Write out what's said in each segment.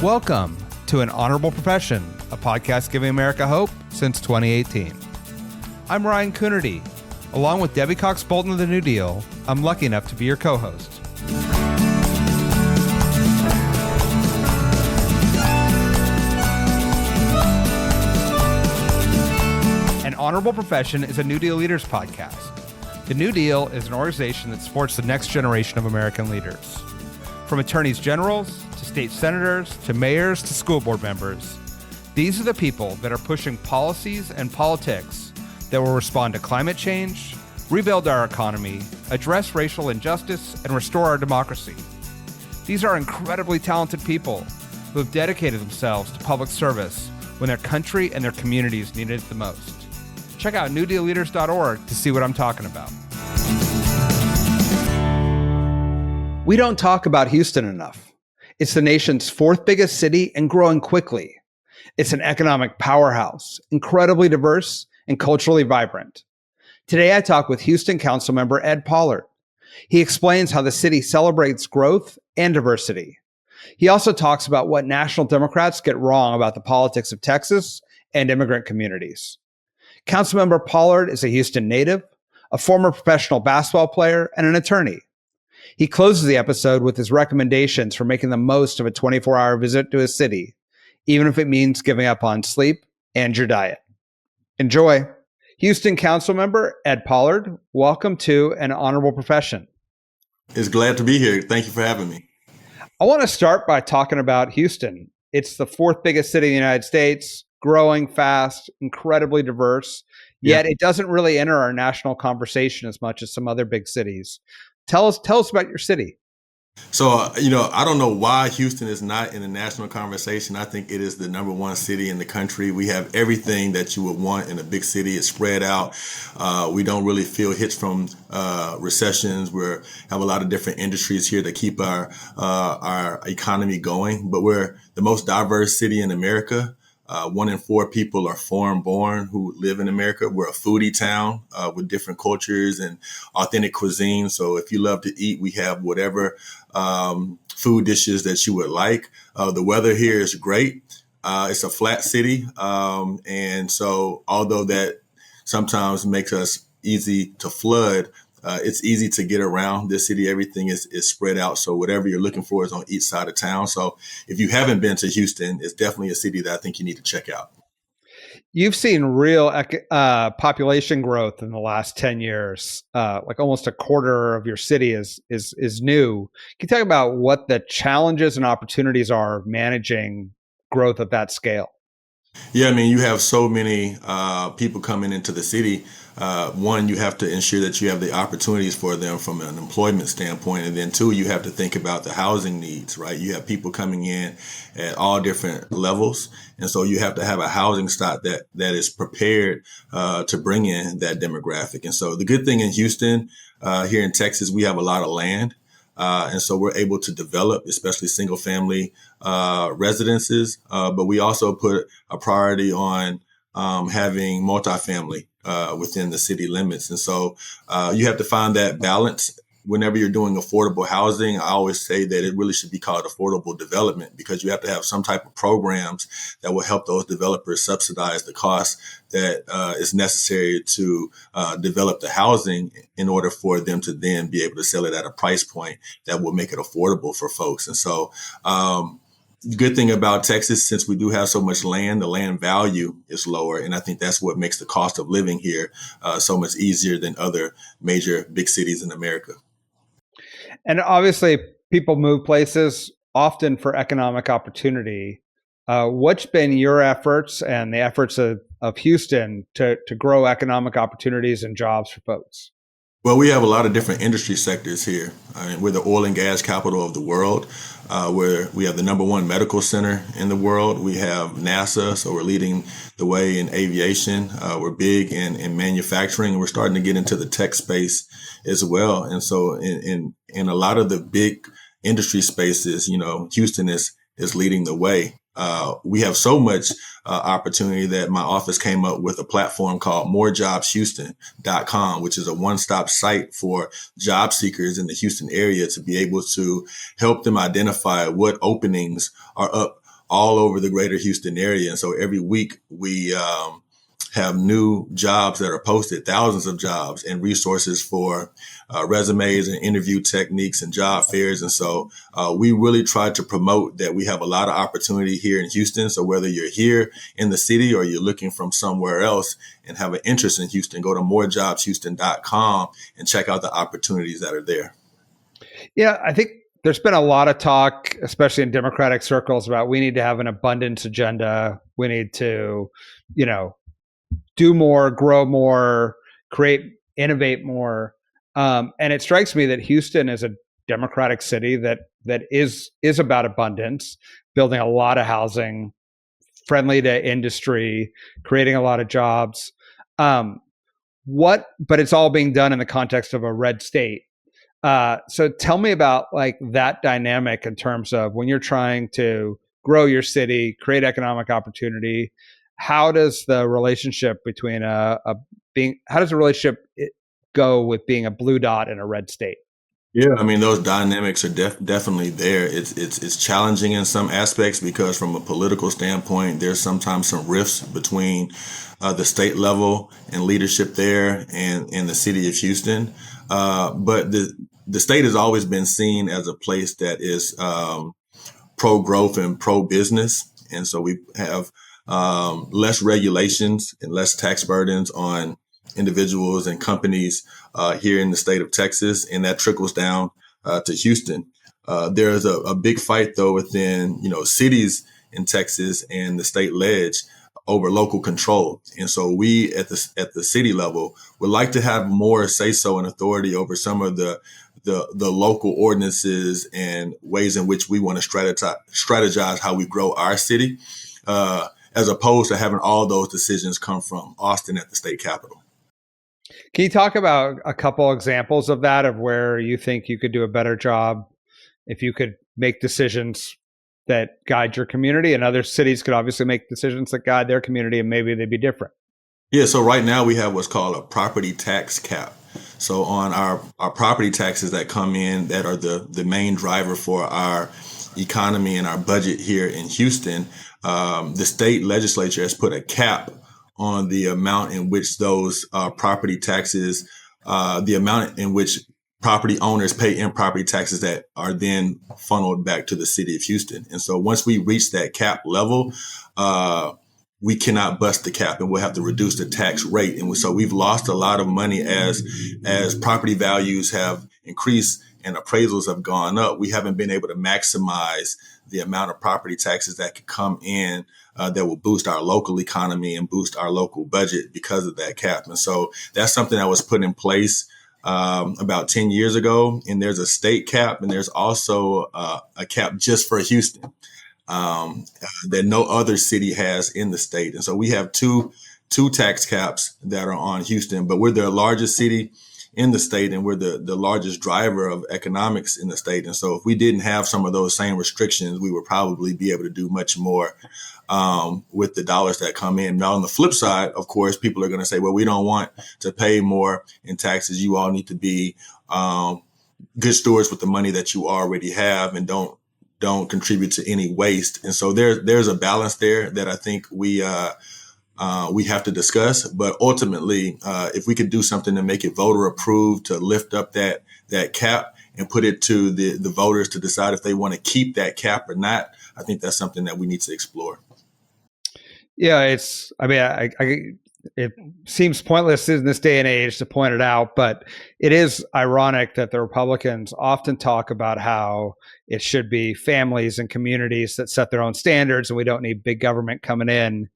Welcome to An Honorable Profession, a podcast giving America hope since 2018. I'm Ryan Coonerty. Along with Debbie Cox Bolton of the New Deal, I'm lucky enough to be your co-host. An Honorable Profession is a New Deal Leaders podcast. The New Deal is an organization that supports the next generation of American leaders. From attorneys generals to state senators to mayors to school board members, these are the people that are pushing policies and politics that will respond to climate change, rebuild our economy, address racial injustice, and restore our democracy. These are incredibly talented people who have dedicated themselves to public service when their country and their communities needed it the most. Check out newdealleaders.org to see what I'm talking about. We don't talk about Houston enough. It's the nation's fourth biggest city and growing quickly. It's an economic powerhouse, incredibly diverse and culturally vibrant. Today, I talk with Houston Councilmember Ed Pollard. He explains how the city celebrates growth and diversity. He also talks about what national Democrats get wrong about the politics of Texas and immigrant communities. Councilmember Pollard is a Houston native, a former professional basketball player, and an attorney. He closes the episode with his recommendations for making the most of a 24-hour visit to his city, even if it means giving up on sleep and your diet. Enjoy. Houston Councilmember Ed Pollard, welcome to An Honorable Profession. It's glad to be here. Thank you for having me. I want to start by talking about Houston. It's the fourth biggest city in the United States, growing fast, incredibly diverse, yet it doesn't really enter our national conversation as much as some other big cities. Tell us about your city. So, I don't know why Houston is not in the national conversation. I think it is the number one city in the country. We have everything that you would want in a big city. It's spread out. We don't really feel hits from recessions. We have a lot of different industries here that keep our economy going. But we're the most diverse city in America. 1 in 4 people are foreign-born who live in America. We're a foodie town with different cultures and authentic cuisine. So if you love to eat, we have whatever food dishes that you would like. The weather here is great. It's a flat city. And so although that sometimes makes us easy to flood, it's easy to get around this city. Everything is spread out. So whatever you're looking for is on each side of town. So if you haven't been to Houston, it's definitely a city that I think you need to check out. You've seen real population growth in the last 10 years. Like almost a quarter of your city is new. Can you talk about what the challenges and opportunities are of managing growth at that scale? Yeah, I mean, you have so many people coming into the city. One, you have to ensure that you have the opportunities for them from an employment standpoint. And then 2, you have to think about the housing needs, right? You have people coming in at all different levels. And so you have to have a housing stock that is prepared to bring in that demographic. And so the good thing in Houston, here in Texas, we have a lot of land. And so we're able to develop, especially single family residences. But we also put a priority on having multifamily within the city limits. And so you have to find that balance. Whenever you're doing affordable housing, I always say that it really should be called affordable development, because you have to have some type of programs that will help those developers subsidize the cost that is necessary to develop the housing in order for them to then be able to sell it at a price point that will make it affordable for folks. And so the good thing about Texas, since we do have so much land, the land value is lower. And I think that's what makes the cost of living here so much easier than other major big cities in America. And obviously, people move places often for economic opportunity. What's been your efforts and the efforts of Houston to grow economic opportunities and jobs for folks? Well, we have a lot of different industry sectors here. We're the oil and gas capital of the world, where we have the number 1 medical center in the world. We have NASA, so we're leading the way in aviation. We're big in manufacturing, and we're starting to get into the tech space as well. And so in a lot of the big industry spaces, Houston is leading the way. We have so much opportunity that my office came up with a platform called morejobshouston.com, which is a one-stop site for job seekers in the Houston area to be able to help them identify what openings are up all over the greater Houston area. And so every week we have new jobs that are posted, thousands of jobs and resources for resumes and interview techniques and job fairs. And so we really try to promote that we have a lot of opportunity here in Houston. So whether you're here in the city or you're looking from somewhere else and have an interest in Houston, go to morejobshouston.com and check out the opportunities that are there. Yeah, I think there's been a lot of talk, especially in Democratic circles, about we need to have an abundance agenda. We need to, do more, grow more, innovate more. And it strikes me that Houston is a democratic city that is about abundance, building a lot of housing, friendly to industry, creating a lot of jobs. But it's all being done in the context of a red state. So tell me about like that dynamic in terms of when you're trying to grow your city, create economic opportunity. How does the relationship between how does the relationship go with being a blue dot in a red state? Yeah, I mean, those dynamics are definitely there. It's challenging in some aspects because from a political standpoint, there's sometimes some rifts between the state level and leadership there and the city of Houston. But the state has always been seen as a place that is pro-growth and pro-business. And so we have less regulations and less tax burdens on individuals and companies here in the state of Texas, and that trickles down to Houston. There's a big fight, though, within cities in Texas and the state ledge over local control. And so we at the city level would like to have more say-so and authority over some of the local ordinances and ways in which we want to strategize how we grow our city, as opposed to having all those decisions come from Austin at the state capitol. Can you talk about a couple examples of that, of where you think you could do a better job if you could make decisions that guide your community, and other cities could obviously make decisions that guide their community and maybe they'd be different? Yeah, so right now we have what's called a property tax cap. So on our property taxes that come in that are the main driver for our economy and our budget here in Houston, the state legislature has put a cap on the amount in which those property taxes, the amount in which property owners pay in property taxes that are then funneled back to the city of Houston. And so once we reach that cap level, we cannot bust the cap and we'll have to reduce the tax rate. And so we've lost a lot of money as property values have increased and appraisals have gone up. We haven't been able to maximize the amount of property taxes that could come in that will boost our local economy and boost our local budget because of that cap. And so that's something that was put in place about 10 years ago. And there's a state cap and there's also a cap just for Houston that no other city has in the state. And so we have two tax caps that are on Houston, but we're the largest city in the state and we're the largest driver of economics in the state. And so if we didn't have some of those same restrictions, we would probably be able to do much more with the dollars that come in. Now, on the flip side, of course, people are going to say, well, we don't want to pay more in taxes. You all need to be good stewards with the money that you already have and don't contribute to any waste. And so there's a balance there that I think we have to discuss. But ultimately, if we could do something to make it voter approved, to lift up that cap and put it to the voters to decide if they want to keep that cap or not, I think that's something that we need to explore. Yeah, it seems pointless in this day and age to point it out, but it is ironic that the Republicans often talk about how it should be families and communities that set their own standards and we don't need big government coming in.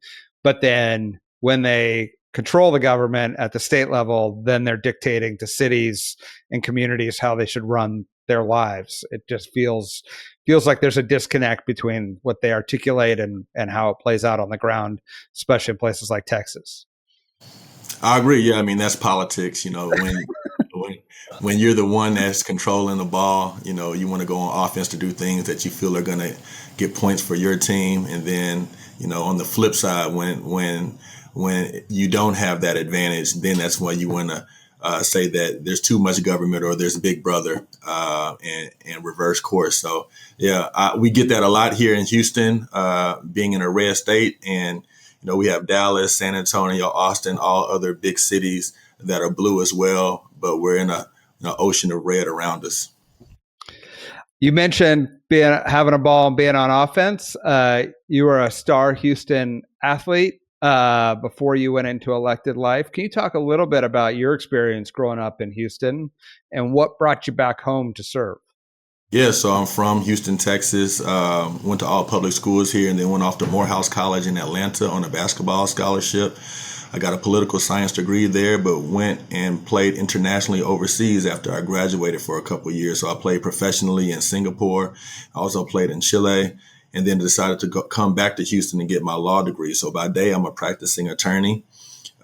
But then when they control the government at the state level, then they're dictating to cities and communities how they should run their lives. It just feels like there's a disconnect between what they articulate and how it plays out on the ground, especially in places like Texas. I agree. Yeah, I mean, that's politics. When you're the one that's controlling the ball, you want to go on offense to do things that you feel are going to get points for your team. And then, on the flip side, when you don't have that advantage, then that's when you want to say that there's too much government or there's Big Brother, and reverse course. So yeah, we get that a lot here in Houston, being in a red state, and we have Dallas, San Antonio, Austin, all other big cities that are blue as well, but we're in a ocean of red around us. You mentioned having a ball and being on offense. You were a star Houston athlete before you went into elected life. Can you talk a little bit about your experience growing up in Houston and what brought you back home to serve? Yeah, so I'm from Houston, Texas. Went to all public schools here, and then went off to Morehouse College in Atlanta on a basketball scholarship. I got a political science degree there, but went and played internationally overseas after I graduated for a couple of years. So I played professionally in Singapore. I also played in Chile, and then decided to come back to Houston and get my law degree. So by day, I'm a practicing attorney.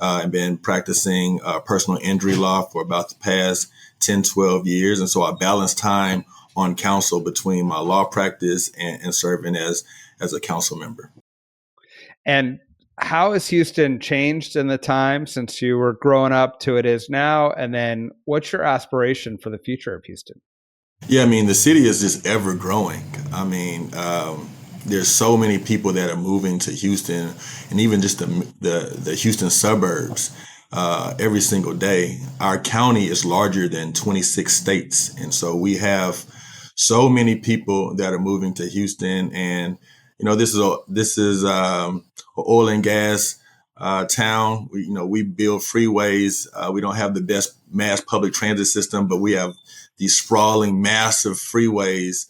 I've been practicing personal injury law for about the past 10, 12 years. And so I balance time on council between my law practice and serving as a council member. And how has Houston changed in the time since you were growing up to it is now? And then what's your aspiration for the future of Houston? Yeah, I mean, the city is just ever growing. I mean, there's so many people that are moving to Houston, and even just the Houston suburbs every single day. Our county is larger than 26 states. And so we have so many people that are moving to Houston, and this is an oil and gas town. We build freeways. We don't have the best mass public transit system, but we have these sprawling, massive freeways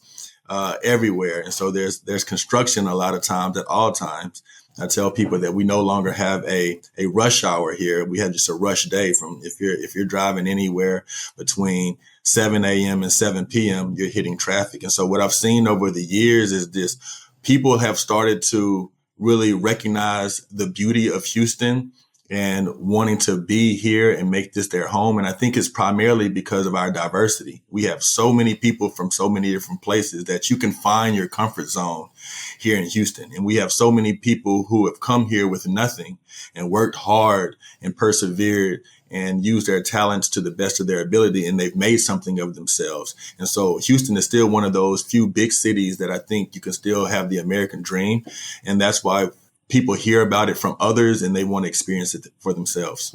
everywhere. And so there's construction a lot of times, at all times. I tell people that we no longer have a rush hour here. We have just a rush day. From if you're driving anywhere between 7 a.m. and 7 p.m., you're hitting traffic. And so what I've seen over the years is this: people have started to really recognize the beauty of Houston and wanting to be here and make this their home. And I think it's primarily because of our diversity. We have so many people from so many different places that you can find your comfort zone here in Houston. And we have so many people who have come here with nothing and worked hard and persevered and used their talents to the best of their ability, and they've made something of themselves. And so Houston is still one of those few big cities that I think you can still have the American dream. And that's why people hear about it from others and they want to experience it for themselves.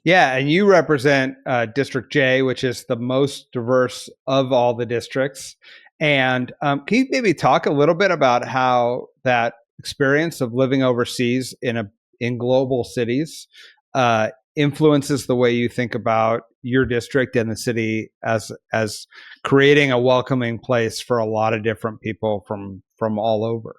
Yeah, and you represent District J, which is the most diverse of all the districts. And can you maybe talk a little bit about how that experience of living overseas in global cities influences the way you think about your district and the city as creating a welcoming place for a lot of different people from all over?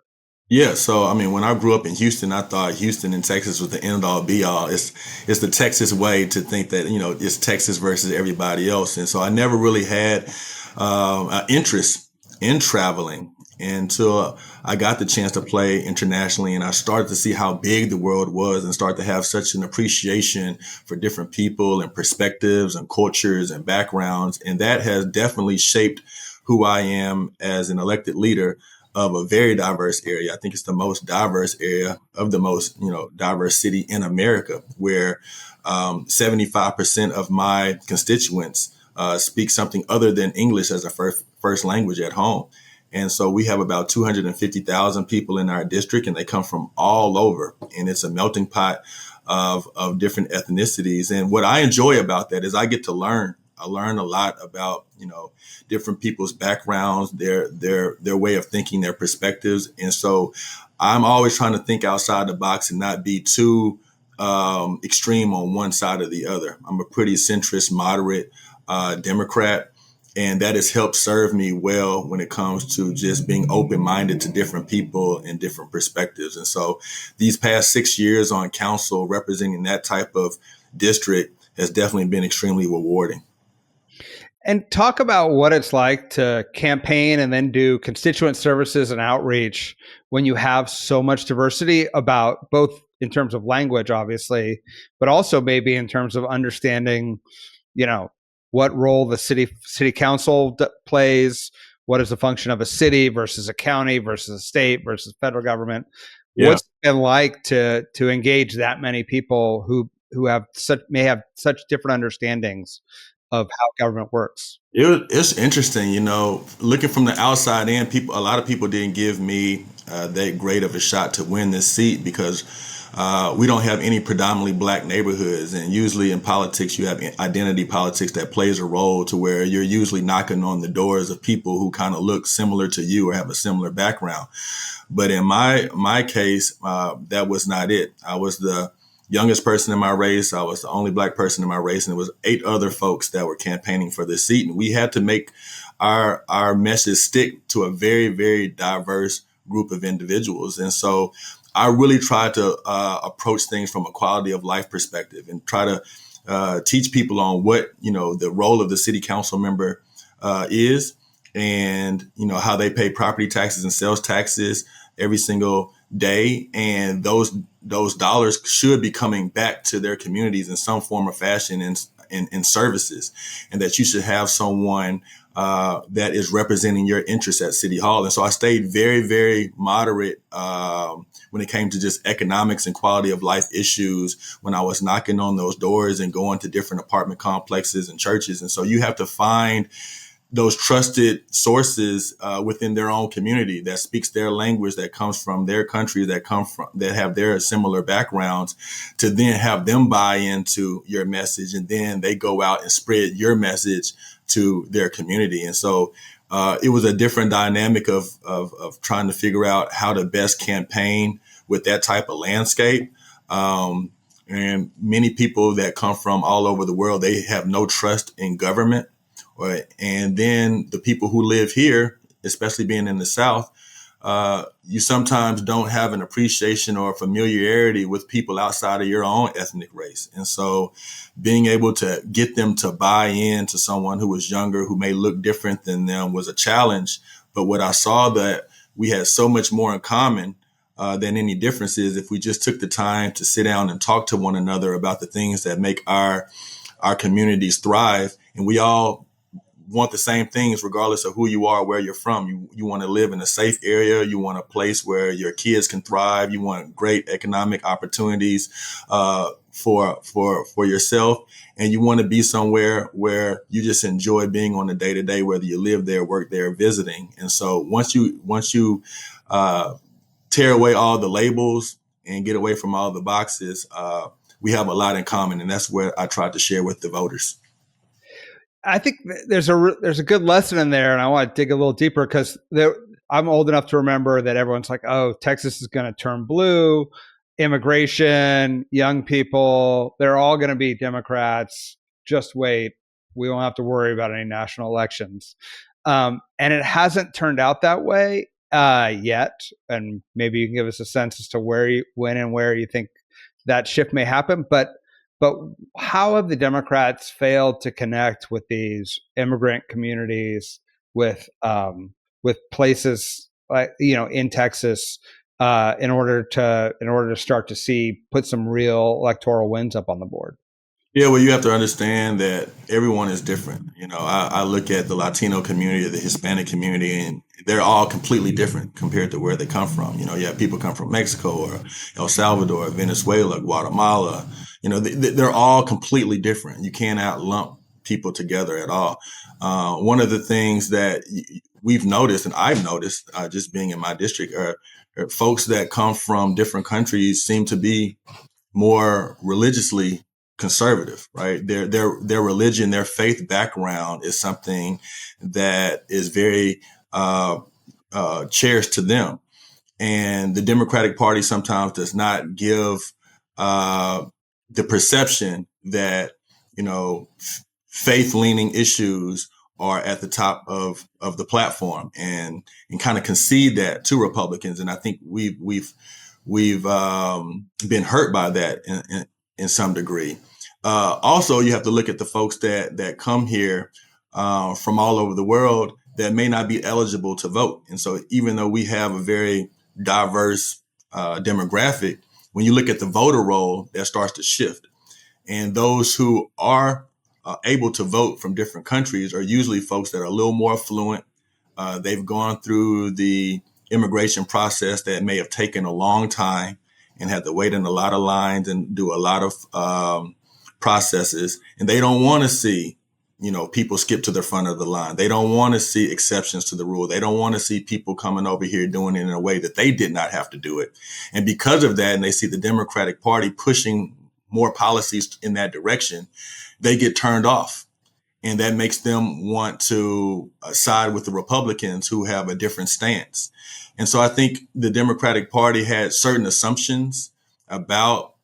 Yeah, so I mean, when I grew up in Houston, I thought Houston and Texas was the end all be all. It's the Texas way to think that it's Texas versus everybody else, and so I never really had an interest in traveling until I got the chance to play internationally, and I started to see how big the world was and start to have such an appreciation for different people and perspectives and cultures and backgrounds, and that has definitely shaped who I am as an elected leader of a very diverse area. I think it's the most diverse area of the most, diverse city in America, where 75% of my constituents speak something other than English as a first language at home. And so we have about 250,000 people in our district, and they come from all over. And it's a melting pot of different ethnicities. And what I enjoy about that is I get to learn. I learn a lot about, different people's backgrounds, their way of thinking, their perspectives. And so I'm always trying to think outside the box and not be too extreme on one side or the other. I'm a pretty centrist, moderate Democrat, and that has helped serve me well when it comes to just being open-minded to different people and different perspectives. And so these past 6 years on council representing that type of district has definitely been extremely rewarding. And talk about what it's like to campaign and then do constituent services and outreach when you have so much diversity, about both in terms of language, obviously, but also maybe in terms of understanding, what role the city council plays, what is the function of a city versus a county versus a state versus federal government. Yeah. What's it been like to engage that many people who who may have such different understandings of how government works? It's interesting, looking from the outside in. A lot of people didn't give me that great of a shot to win this seat because we don't have any predominantly black neighborhoods, and usually in politics you have identity politics that plays a role to where you're usually knocking on the doors of people who kind of look similar to you or have a similar background. But in my case, that was not it. I was the youngest person in my race. I was the only black person in my race, and it was 8 other folks that were campaigning for this seat. And we had to make our message stick to a very, very diverse group of individuals. And so I really tried to approach things from a quality of life perspective and try to teach people on what, the role of the city council member is, and, how they pay property taxes and sales taxes every single day. And those dollars should be coming back to their communities in some form or fashion in services, and that you should have someone that is representing your interests at City Hall. And so I stayed very, very moderate when it came to just economics and quality of life issues when I was knocking on those doors and going to different apartment complexes and churches. And so you have to find those trusted sources within their own community that speaks their language, that comes from their country, that have their similar backgrounds, to then have them buy into your message, and then they go out and spread your message to their community. And so it was a different dynamic of trying to figure out how to best campaign with that type of landscape. And many people that come from all over the world, they have no trust in government. Right. And then the people who live here, especially being in the South, you sometimes don't have an appreciation or familiarity with people outside of your own ethnic race. And so being able to get them to buy into someone who was younger, who may look different than them, was a challenge. But what I saw that we had so much more in common than any differences if we just took the time to sit down and talk to one another about the things that make our communities thrive. And we all want the same things regardless of who you are, where you're from. You want to live in a safe area. You want a place where your kids can thrive. You want great economic opportunities for yourself. And you want to be somewhere where you just enjoy being on a day to day, whether you live there, work there, visiting. And so once you tear away all the labels and get away from all the boxes, we have a lot in common. And that's what I tried to share with the voters. I think there's a good lesson in there, and I want to dig a little deeper because I'm old enough to remember that everyone's like, "Oh, Texas is going to turn blue, immigration, young people, they're all going to be Democrats. Just wait, we won't have to worry about any national elections." And it hasn't turned out that way yet. And maybe you can give us a sense as to when and where you think that shift may happen, but how have the Democrats failed to connect with these immigrant communities, with places like in Texas, in order to start to put some real electoral wins up on the board? Yeah, well, you have to understand that everyone is different. I look at the Latino community, the Hispanic community, and they're all completely different compared to where they come from. You have people come from Mexico or El Salvador, Venezuela, Guatemala. They're all completely different. You cannot lump people together at all. One of the things that we've noticed, and I've noticed just being in my district, are folks that come from different countries seem to be more religiously conservative, right? Their religion, their faith background is something that is very cherished to them. And the Democratic Party sometimes does not give the perception that, faith-leaning issues are at the top of the platform, and kind of concede that to Republicans. And I think we've been hurt by that in some degree. Also, you have to look at the folks that come here from all over the world that may not be eligible to vote. And so even though we have a very diverse demographic, when you look at the voter roll, that starts to shift. And those who are able to vote from different countries are usually folks that are a little more affluent. They've gone through the immigration process that may have taken a long time, and have to wait in a lot of lines and do a lot of processes. And they don't want to see, people skip to the front of the line. They don't want to see exceptions to the rule. They don't want to see people coming over here doing it in a way that they did not have to do it. And because of that, and they see the Democratic Party pushing more policies in that direction, they get turned off. And that makes them want to side with the Republicans who have a different stance. And so I think the Democratic Party had certain assumptions about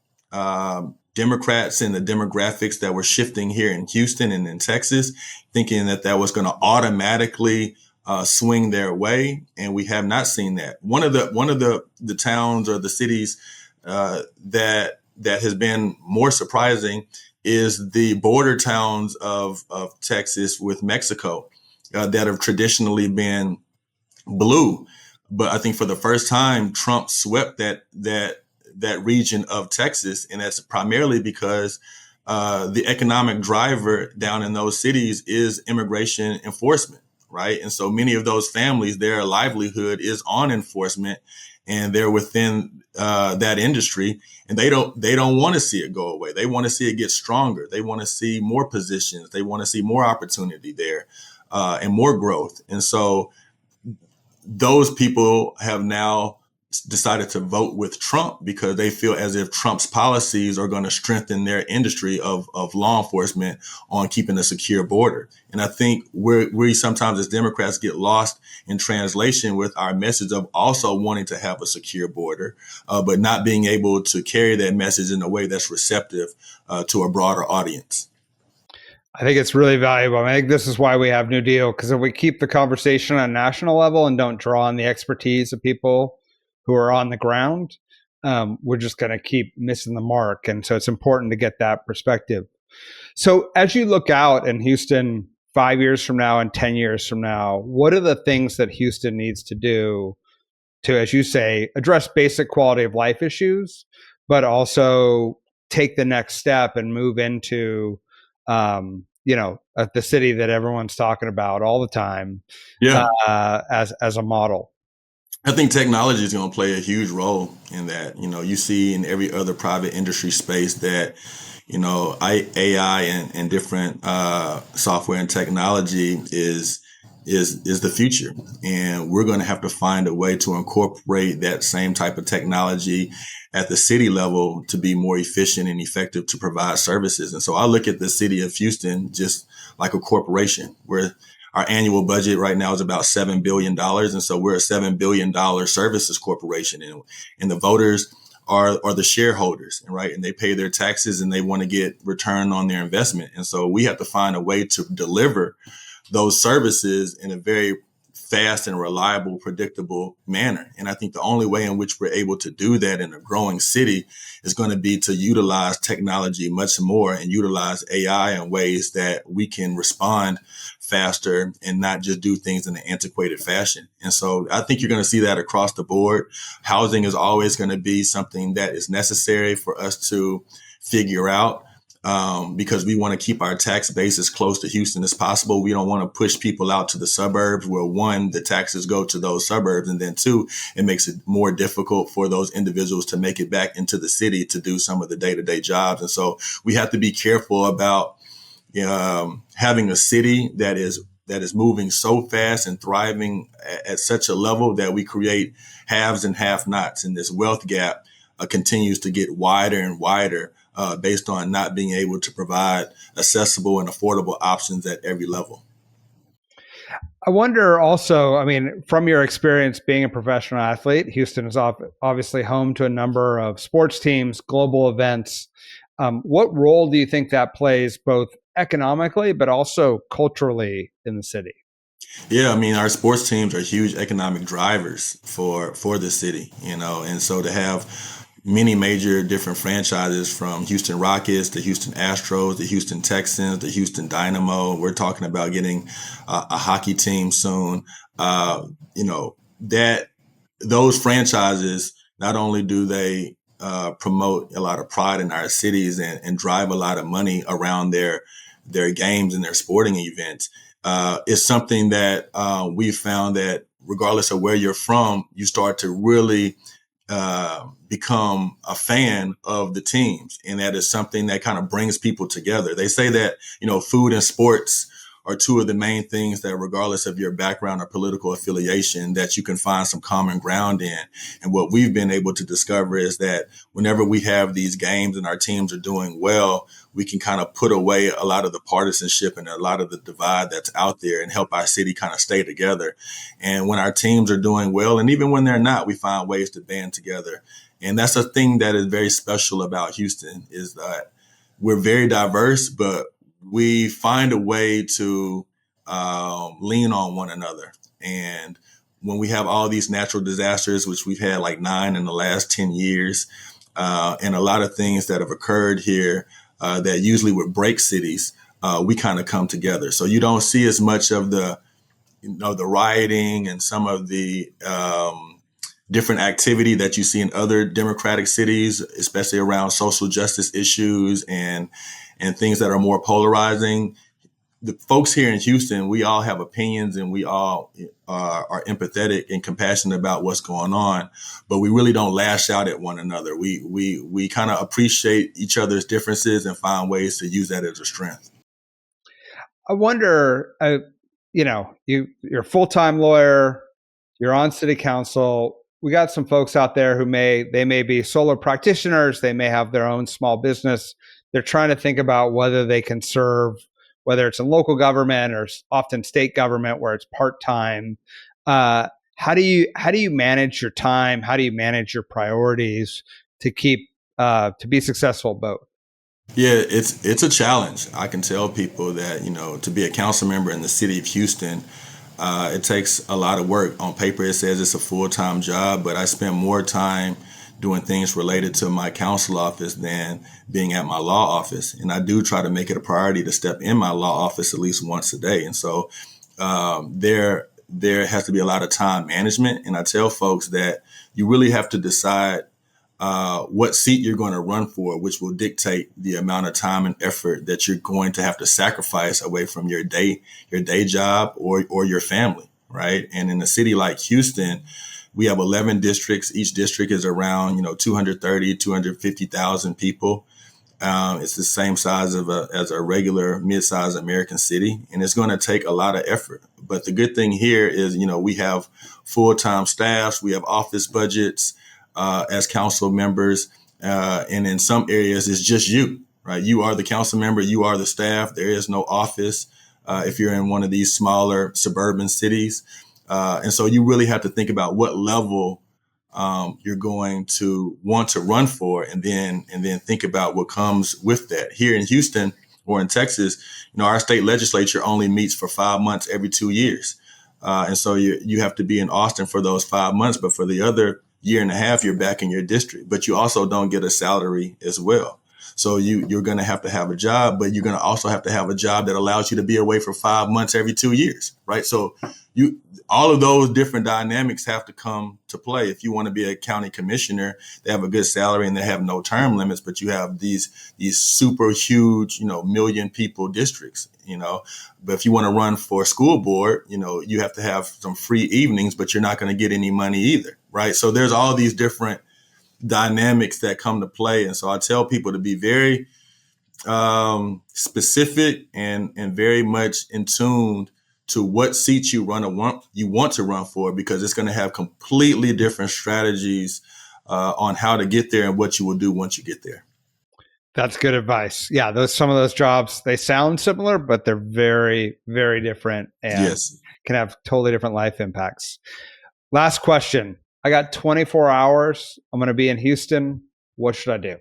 Democrats and the demographics that were shifting here in Houston and in Texas, thinking that was going to automatically swing their way. And we have not seen that. One of the towns or the cities that has been more surprising is the border towns of Texas with Mexico that have traditionally been blue. But I think for the first time, Trump swept that region of Texas. And that's primarily because the economic driver down in those cities is immigration enforcement, right? And so many of those families, their livelihood is on enforcement, and they're within that industry, and they don't want to see it go away. They want to see it get stronger. They want to see more positions. They want to see more opportunity there and more growth. And so those people have now decided to vote with Trump because they feel as if Trump's policies are going to strengthen their industry of law enforcement on keeping a secure border. And I think we sometimes as Democrats get lost in translation with our message of also wanting to have a secure border, but not being able to carry that message in a way that's receptive to a broader audience. I think it's really valuable. I think this is why we have New Deal, because if we keep the conversation on a national level and don't draw on the expertise of people who are on the ground, we're just going to keep missing the mark. And so it's important to get that perspective. So as you look out in Houston 5 years from now and 10 years from now, what are the things that Houston needs to do to, as you say, address basic quality of life issues, but also take the next step and move into, the city that everyone's talking about all the time, as a model? I think technology is going to play a huge role in that. You see in every other private industry space that, AI and different software and technology is the future. And we're going to have to find a way to incorporate that same type of technology at the city level to be more efficient and effective to provide services. And so I look at the city of Houston just like a corporation, where our annual budget right now is about $7 billion. And so we're a $7 billion services corporation, and the voters are the shareholders, right? And they pay their taxes and they want to get return on their investment. And so we have to find a way to deliver those services in a very fast and reliable, predictable manner. And I think the only way in which we're able to do that in a growing city is going to be to utilize technology much more and utilize AI in ways that we can respond faster and not just do things in an antiquated fashion. And so I think you're going to see that across the board. Housing is always going to be something that is necessary for us to figure out. Because we want to keep our tax base as close to Houston as possible. We don't want to push people out to the suburbs where, one, the taxes go to those suburbs, and then two, it makes it more difficult for those individuals to make it back into the city to do some of the day-to-day jobs. And so we have to be careful about having a city that is moving so fast and thriving at such a level that we create haves and have-nots, and this wealth gap continues to get wider and wider. Based on not being able to provide accessible and affordable options at every level. I wonder also, from your experience being a professional athlete, Houston is obviously home to a number of sports teams, global events. What role do you think that plays both economically, but also culturally in the city? Yeah, our sports teams are huge economic drivers for the city, and so to have many major different franchises, from Houston Rockets, the Houston Astros, the Houston Texans, the Houston Dynamo. We're talking about getting a hockey team soon. That those franchises, not only do they promote a lot of pride in our cities and drive a lot of money around their games and their sporting events, it's something that we've found that regardless of where you're from, you start to really become a fan of the teams. And that is something that kind of brings people together. They say that, food and sports are two of the main things that, regardless of your background or political affiliation, that you can find some common ground in. And what we've been able to discover is that whenever we have these games and our teams are doing well, we can kind of put away a lot of the partisanship and a lot of the divide that's out there and help our city kind of stay together. And when our teams are doing well, and even when they're not, we find ways to band together. And that's a thing that is very special about Houston, is that we're very diverse, but we find a way to lean on one another. And when we have all these natural disasters, which we've had like 9 in the last 10 years, and a lot of things that have occurred here that usually would break cities, we kind of come together. So you don't see as much of the rioting and some of the different activity that you see in other democratic cities, especially around social justice issues and things that are more polarizing. The folks here in Houston, we all have opinions and we all are empathetic and compassionate about what's going on, but we really don't lash out at one another. We kind of appreciate each other's differences and find ways to use that as a strength. I wonder, you're a full-time lawyer, you're on city council. We got some folks out there who may be solo practitioners. They may have their own small business. They're trying to think about whether they can serve, whether it's in local government or often state government where it's part-time. How do you manage your time? How do you manage your priorities to to be successful both? Yeah, it's a challenge. I can tell people that, to be a council member in the city of Houston, it takes a lot of work. On paper, it says it's a full-time job, but I spend more time doing things related to my council office than being at my law office. And I do try to make it a priority to step in my law office at least once a day. And so there has to be a lot of time management. And I tell folks that you really have to decide what seat you're going to run for, which will dictate the amount of time and effort that you're going to have to sacrifice away from your day job or your family, right? And in a city like Houston, we have 11 districts. Each district is around, 230, 250,000 people. It's the same size as a regular mid-sized American city, and it's going to take a lot of effort. But the good thing here is, we have full-time staffs, we have office budgets as council members, and in some areas it's just you, right? You are the council member, you are the staff. There is no office if you're in one of these smaller suburban cities. And so you really have to think about what level you're going to want to run for, and then think about what comes with that. Here in Houston or in Texas, our state legislature only meets for 5 months every 2 years. And so you have to be in Austin for those 5 months, but for the other year and a half, you're back in your district, but you also don't get a salary as well. So you're going to have a job, but you're going to also have to have a job that allows you to be away for 5 months every 2 years, right? So all of those different dynamics have to come to play. If you want to be a county commissioner, they have a good salary and they have no term limits, but you have these super huge, million people districts, But if you want to run for a school board, you have to have some free evenings, but you're not going to get any money either, right? So there's all these different dynamics that come to play. And so I tell people to be very specific and very much in tune to what seats you want to run for, because it's going to have completely different strategies on how to get there and what you will do once you get there. That's good advice. Yeah, some of those jobs, they sound similar, but they're very, very different and can have totally different life impacts. Last question. I got 24 hours. I'm going to be in Houston. What should I do?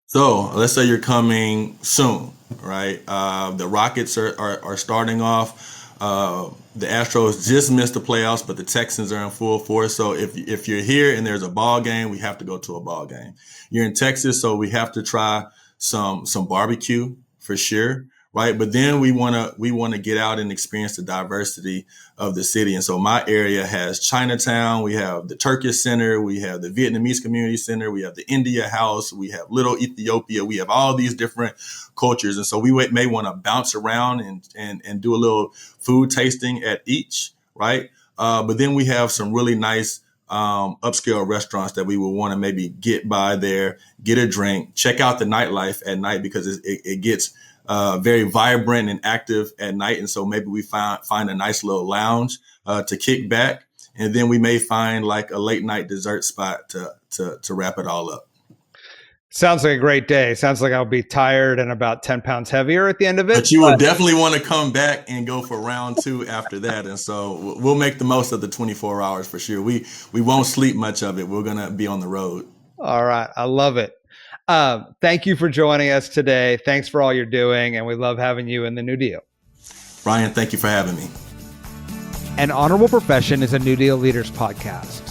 So let's say you're coming soon, right? The Rockets are starting off. The Astros just missed the playoffs, but the Texans are in full force. So if you're here and there's a ball game, we have to go to a ball game. You're in Texas, so we have to try some barbecue for sure, right? But then we want to get out and experience the diversity of the city. And so my area has Chinatown, we have the Turkish Center, we have the Vietnamese Community Center, we have the India House, we have Little Ethiopia, we have all these different cultures. And so we may want to bounce around and do a little food tasting at each, right? But then we have some really nice upscale restaurants that we would want to maybe get by there, get a drink, check out the nightlife at night, because it gets very vibrant and active at night. And so maybe we find a nice little lounge to kick back. And then we may find like a late night dessert spot to wrap it all up. Sounds like a great day. Sounds like I'll be tired and about 10 pounds heavier at the end of it. But you will definitely want to come back and go for round 2 after that. And so we'll make the most of the 24 hours for sure. We won't sleep much of it. We're going to be on the road. All right. I love it. Thank you for joining us today. Thanks for all you're doing. And we love having you in the New Deal. Ryan, thank you for having me. An Honorable Profession is a New Deal Leaders podcast.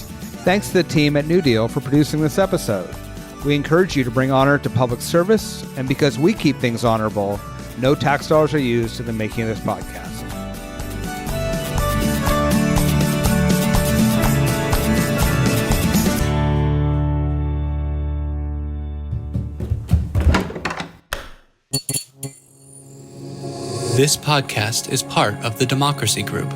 Thanks to the team at New Deal for producing this episode. We encourage you to bring honor to public service, and because we keep things honorable, no tax dollars are used in the making of this podcast. This podcast is part of the Democracy Group.